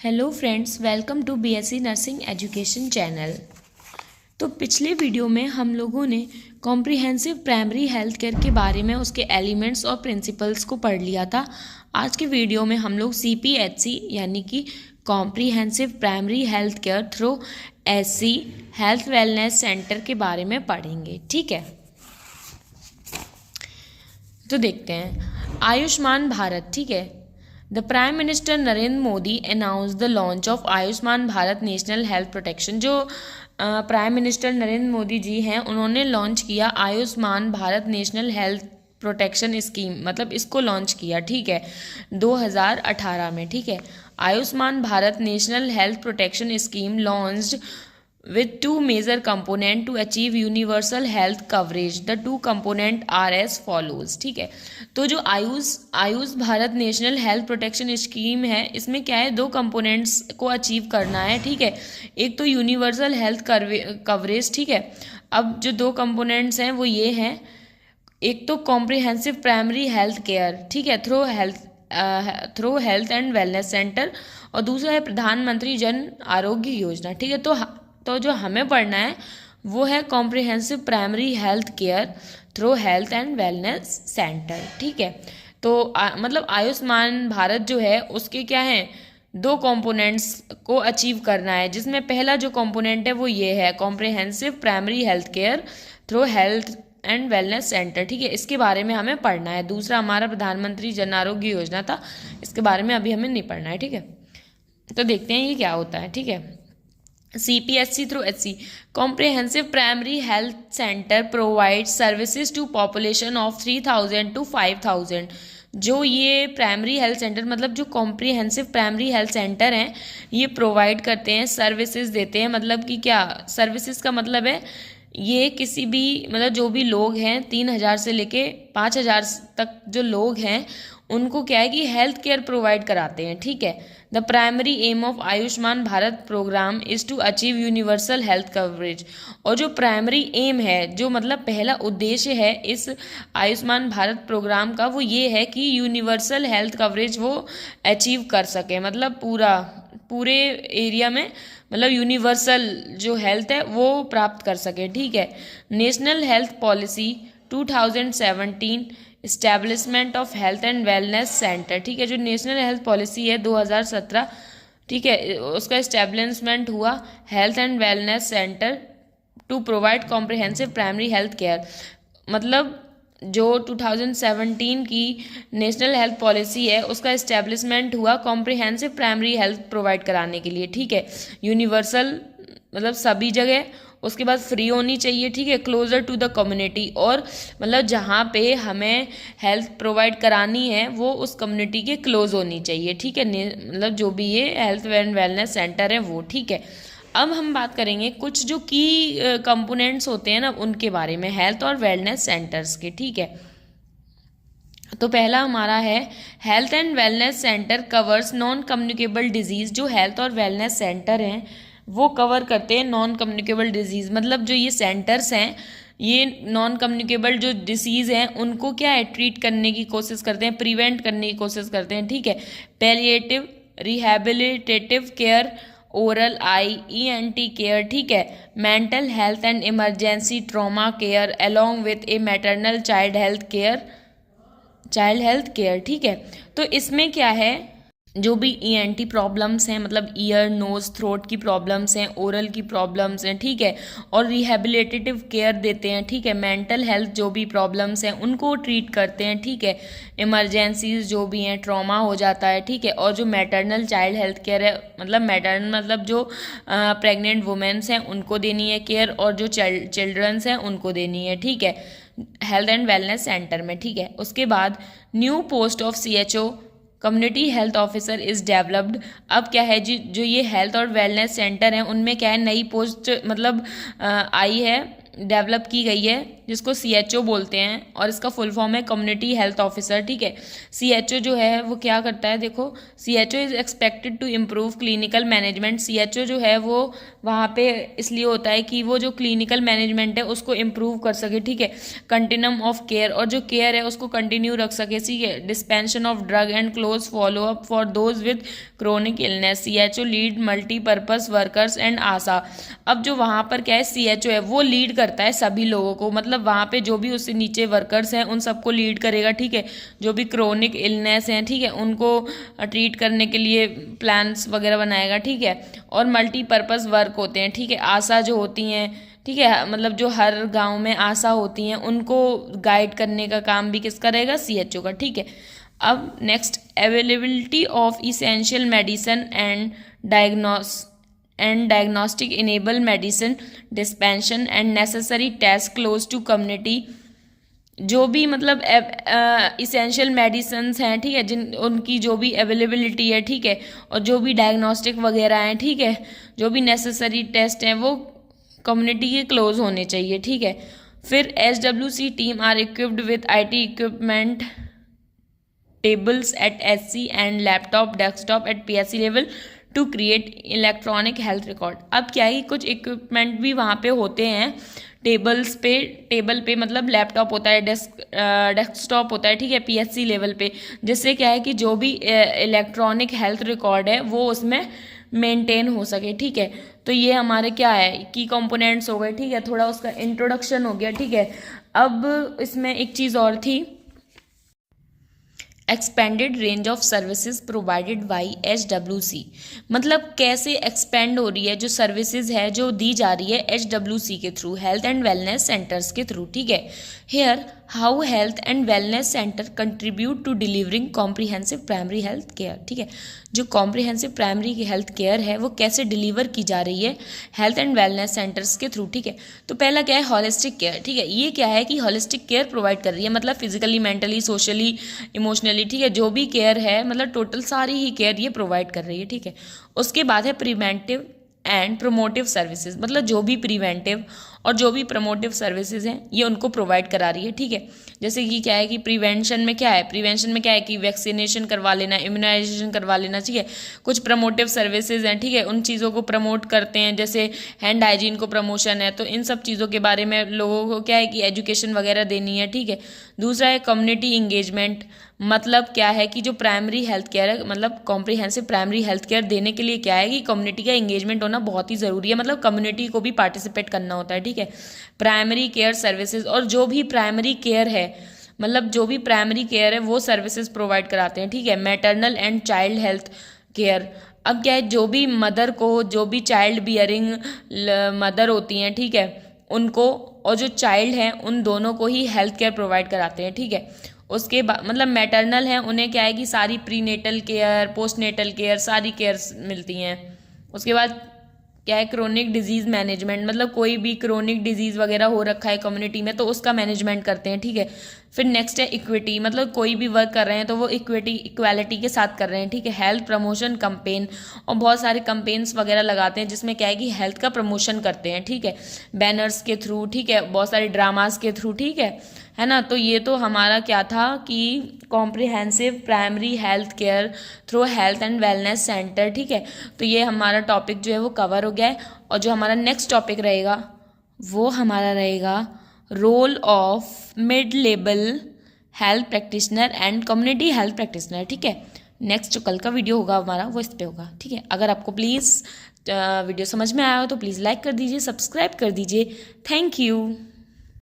Hello friends, welcome to BSc nursing education channel. तो पिछले video में हम लोगों ने कॉम्प्रिहेंसिव प्राइमरी हेल्थ केयर के बारे में उसके एलिमेंट्स और प्रिंसिपल्स को पढ़ लिया था। आज के वीडियो में हम लोग सीपीएचसी यानी कि comprehensive primary health care through SC health wellness centre के बारे में पढ़ेंगे। ठीक है, तो देखते हैं। आयुष्मान भारत, ठीक है। The prime minister Narendra Modi announce the launch of Ayushman Bharat national health protection. जो प्राइम मिनिस्टर नरेंद्र मोदी जी हैं, उन्होंने लॉन्च किया Ayushman Bharat national health protection scheme, मतलब इसको लॉन्च किया, ठीक है, 2018 में। ठीक है, Ayushman Bharat national health protection scheme launched with two major component to achieve universal health coverage. The two component are as follows। ठीक है, तो जो Ayush Bharat national health protection scheme है, इसमें क्या है, दो कंपोनेंट्स को अचीव करना है। ठीक है, एक तो यूनिवर्सल हेल्थ कवरेज। ठीक है, अब जो दो कंपोनेंट्स हैं वो ये हैं, एक तो कॉम्प्रिहेंसिव प्राइमरी हेल्थ केयर, ठीक है, through health and wellness centre, और दूसरा है प्रधानमंत्री जन आरोग्य योजना। ठीक है, तो जो हमें पढ़ना है वो है comprehensive primary health care through health and wellness centre. ठीक है, तो मतलब आयुष्मान भारत जो है उसके क्या है, दो कंपोनेंट्स को अचीव करना है, जिसमें पहला जो कंपोनेंट है वो ये है comprehensive primary health care through health and wellness centre. ठीक है, इसके बारे में हमें पढ़ना है। दूसरा हमारा प्रधानमंत्री जन आरोग्य योजना था, इसके बारे में अभी हमें नहीं पढ़ना है। ठीक है, तो देखते हैं ये क्या होता है। ठीक है, CPSC through HC comprehensive primary health center provides services to population of 3000 to 5000। जो ये प्राइमरी हेल्थ सेंटर, मतलब जो कॉम्प्रिहेंसिव प्राइमरी हेल्थ सेंटर हैं, ये प्रोवाइड करते हैं, सर्विसेज देते हैं। मतलब कि क्या सर्विसेज का मतलब है, ये किसी भी मतलब जो भी लोग हैं 3000 से लेके 5000 तक जो लोग हैं, उनको क्या है कि हेल्थ केयर प्रोवाइड कराते हैं। ठीक है, the primary aim of Ayushman Bharat programme is to achieve universal health coverage. और जो प्राइमरी एम है, जो मतलब पहला उद्देश्य है इस आयुष्मान भारत प्रोग्राम का, वो ये है कि यूनिवर्सल हेल्थ कवरेज वो अचीव कर सके, मतलब पूरे एरिया में, मतलब यूनिवर्सल जो हेल्थ है वो प्राप्त कर सके। ठीक है, national health policy 2017 establishment of health and wellness centre. ठीक है, जो नेशनल हेल्थ पॉलिसी है 2017, ठीक है, उसका इस्टेब्लिशमेंट हुआ health and wellness centre to provide comprehensive primary health care. मतलब जो 2017 की नेशनल हेल्थ पॉलिसी है, उसका इस्टेब्लिशमेंट हुआ कॉम्प्रिहेंसिव प्राइमरी हेल्थ प्रोवाइड कराने के लिए। ठीक है, यूनिवर्सल मतलब सभी जगह, उसके बाद फ्री होनी चाहिए। ठीक है, क्लोजर टू द कम्युनिटी, और मतलब जहाँ पे हमें हेल्थ प्रोवाइड करानी है वो उस कम्युनिटी के क्लोज होनी चाहिए। ठीक है, मतलब जो भी ये हेल्थ एंड वेलनेस सेंटर है वो। ठीक है, अब हम बात करेंगे कुछ जो की कंपोनेंट्स होते हैं ना, उनके बारे में, हेल्थ और वेलनेस सेंटर्स के। ठीक है, तो पहला हमारा है health and wellness centre covers non communicable disease. जो हेल्थ और वेलनेस सेंटर हैं वो कवर करते हैं नॉन कम्युनिकेबल डिजीज़, मतलब जो ये सेंटर्स हैं, ये नॉन कम्युनिकेबल जो डिसीज़ हैं उनको क्या है, ट्रीट करने की कोशिश करते हैं, प्रिवेंट करने की कोशिश करते हैं। ठीक है, palliative, rehabilitative care, oral ENT care, ठीक है, mental health and emergency trauma care, along with A maternal child health care. ठीक है, तो इसमें क्या है, जो भी ENT प्रॉब्लम्स हैं, मतलब ईयर नोज थ्रोट की प्रॉब्लम्स हैं, ओरल की प्रॉब्लम्स हैं, ठीक है, और रिहैबिलिटेटिव केयर देते हैं। ठीक है, मेंटल हेल्थ जो भी प्रॉब्लम्स हैं उनको ट्रीट करते हैं। ठीक है, इमरजेंसीज जो भी हैं, ट्रॉमा हो जाता है। ठीक है, और जो मैटरनल चाइल्ड हेल्थ केयर है, मतलब मैटरनल मतलब जो प्रेग्नेंट वुमेन्स हैं उनको देनी है केयर, और जो चिल्ड्रंस हैं उनको देनी है। ठीक है, हेल्थ एंड वेलनेस सेंटर में। ठीक है, उसके बाद new post of CHO community health officer is developed. अब क्या है जी, जो ये हेल्थ और वेलनेस सेंटर हैं उनमें क्या है, नई पोस्ट मतलब आई है, डेवलप की गई है, जिसको CHO बोलते हैं, और इसका फुल फॉर्म है कम्युनिटी हेल्थ ऑफिसर, ठीक है। CHO जो है वो क्या करता है, देखो CHO is expected to improve clinical management. CHO जो है वो वहाँ पे इसलिए होता है कि वो जो क्लिनिकल मैनेजमेंट है उसको इम्प्रूव कर सके, ठीक है। कंटिन्यूम ऑफ केयर, और जो केयर है उसको कंटिन्यू रख सके, ठीक है। Dispensation of drug and close follow up for those with chronic illness. CHO lead multipurpose workers and ASHA. अब जो वहाँ पर क्या है, CHO है वो लीड करता है सभी लोगों को, मतलब वहाँ पे जो भी उससे नीचे वर्कर्स हैं उन सबको लीड करेगा, ठीक है। जो भी क्रोनिक इलनेस हैं, ठीक है, उनको ट्रीट करने के लिए प्लान्स वगैरह बनाएगा, ठीक है। और मल्टीपर्पज़ वर्क होते हैं, ठीक है। आशा जो होती हैं, ठीक है, मतलब जो हर गांव में आशा होती हैं उनको गाइड करने का काम भी किसका रहेगा, CHO का, ठीक है। अब next, availability of essential medicine and diagnostic enable medicine dispensation and necessary test close to community. जो भी मतलब इसेंशियल मेडिसिन्स हैं, ठीक है, जिन उनकी जो भी अवेलेबिलिटी है, ठीक है, और जो भी डायग्नोस्टिक वगैरह हैं, ठीक है, जो भी नेसेसरी टेस्ट हैं वो कम्युनिटी के क्लोज होने चाहिए, ठीक है। फिर SWC team are equipped with IT equipment, tables at SC and laptop desktop at PSC level to create electronic health record. अब क्या है कि कुछ इक्विपमेंट भी वहाँ पे होते हैं टेबल पे मतलब लैपटॉप होता है, डेस्कटॉप होता है, ठीक है, PSC लेवल पे, जिससे क्या है कि जो भी इलेक्ट्रॉनिक हेल्थ रिकॉर्ड है वो उसमें मेंटेन हो सके, ठीक है। तो ये हमारे क्या है की कंपोनेंट्स हो गए, ठीक है, थोड़ा उसका इंट्रोडक्शन हो गया, ठीक है। अब इसमें एक चीज़ और थी, expanded range of services provided by HWC, मतलब कैसे एक्सपेंड हो रही है जो सर्विसेज है जो दी जा रही है HWC के थ्रू, हेल्थ एंड वेलनेस सेंटर्स के थ्रू, ठीक है। Here how health and wellness centre contribute to delivering comprehensive primary health care, ठीक है। जो कॉम्प्रिहेंसिव प्राइमरी हेल्थ केयर है वो कैसे डिलीवर की जा रही है हेल्थ एंड वेलनेस सेंटर्स के थ्रू, ठीक है। तो पहला क्या है, हॉलिस्टिक केयर, ठीक है। ये क्या है कि हॉलिस्टिक केयर प्रोवाइड कर रही है, मतलब फिजिकली, मेंटली, सोशली, इमोशनली, ठीक है, जो भी केयर है मतलब टोटल सारी ही केयर ये प्रोवाइड कर रही है, ठीक है। उसके बाद है प्रिवेंटिव एंड प्रोमोटिव सर्विसेज, मतलब जो भी प्रिवेंटिव और जो भी प्रमोटिव सर्विसेज हैं ये उनको प्रोवाइड करा रही है, ठीक है। जैसे कि क्या है कि प्रिवेंशन में क्या है कि वैक्सीनेशन करवा लेना, इम्यूनाइजेशन करवा लेना, ठीक है। कुछ प्रमोटिव सर्विसेज हैं, ठीक है, उन चीज़ों को प्रमोट करते हैं, जैसे हैंड हाइजीन को प्रमोशन है, तो इन सब चीज़ों के बारे में लोगों को क्या है कि एजुकेशन वगैरह देनी है, ठीक है। दूसरा है कम्युनिटी इंगेजमेंट, मतलब क्या है कि जो प्राइमरी हेल्थ केयर है, मतलब कॉम्प्रिहेंसिव प्राइमरी हेल्थ केयर देने के लिए क्या है कि कम्युनिटी का इंगेजमेंट होना बहुत ही ज़रूरी है, मतलब कम्युनिटी को भी पार्टिसिपेट करना होता है, ठीक है। प्राइमरी केयर सर्विसेज, और जो भी प्राइमरी केयर है, मतलब जो भी प्राइमरी केयर है वो सर्विसेज प्रोवाइड कराते हैं, ठीक है। Maternal and child health care, अब क्या है जो भी मदर को, जो भी चाइल्ड बियरिंग मदर होती हैं, ठीक है, उनको और जो चाइल्ड हैं उन दोनों को ही हेल्थ केयर प्रोवाइड कराते हैं, ठीक है। उसके बाद मतलब मैटरनल हैं, उन्हें क्या है कि सारी प्रीनेटल केयर, पोस्टनेटल केयर, सारी केयर मिलती हैं। उसके बाद क्या है, क्रोनिक डिजीज़ मैनेजमेंट, मतलब कोई भी क्रोनिक डिजीज़ वगैरह हो रखा है कम्युनिटी में तो उसका मैनेजमेंट करते हैं, ठीक है। फिर नेक्स्ट है इक्विटी, मतलब कोई भी वर्क कर रहे हैं तो वो इक्वालिटी के साथ कर रहे हैं, ठीक है। हेल्थ प्रमोशन कंपेन, और बहुत सारे कंपेन्स वगैरह लगाते हैं जिसमें क्या है कि हेल्थ का प्रमोशन करते हैं, ठीक है, बैनर्स के थ्रू, ठीक है, बहुत सारे ड्रामास के थ्रू, ठीक है ना। तो ये तो हमारा क्या था कि comprehensive primary health care through health and wellness centre, ठीक है। तो ये हमारा टॉपिक जो है वो कवर हो गया है, और जो हमारा नेक्स्ट टॉपिक रहेगा वो हमारा रहेगा role of mid level health practitioner and community health practitioner, ठीक है। नेक्स्ट जो कल का वीडियो होगा हमारा वो इस पे होगा, ठीक है। अगर आपको प्लीज़ वीडियो समझ में आया हो तो प्लीज़ लाइक कर दीजिए, सब्सक्राइब कर दीजिए। Thank you.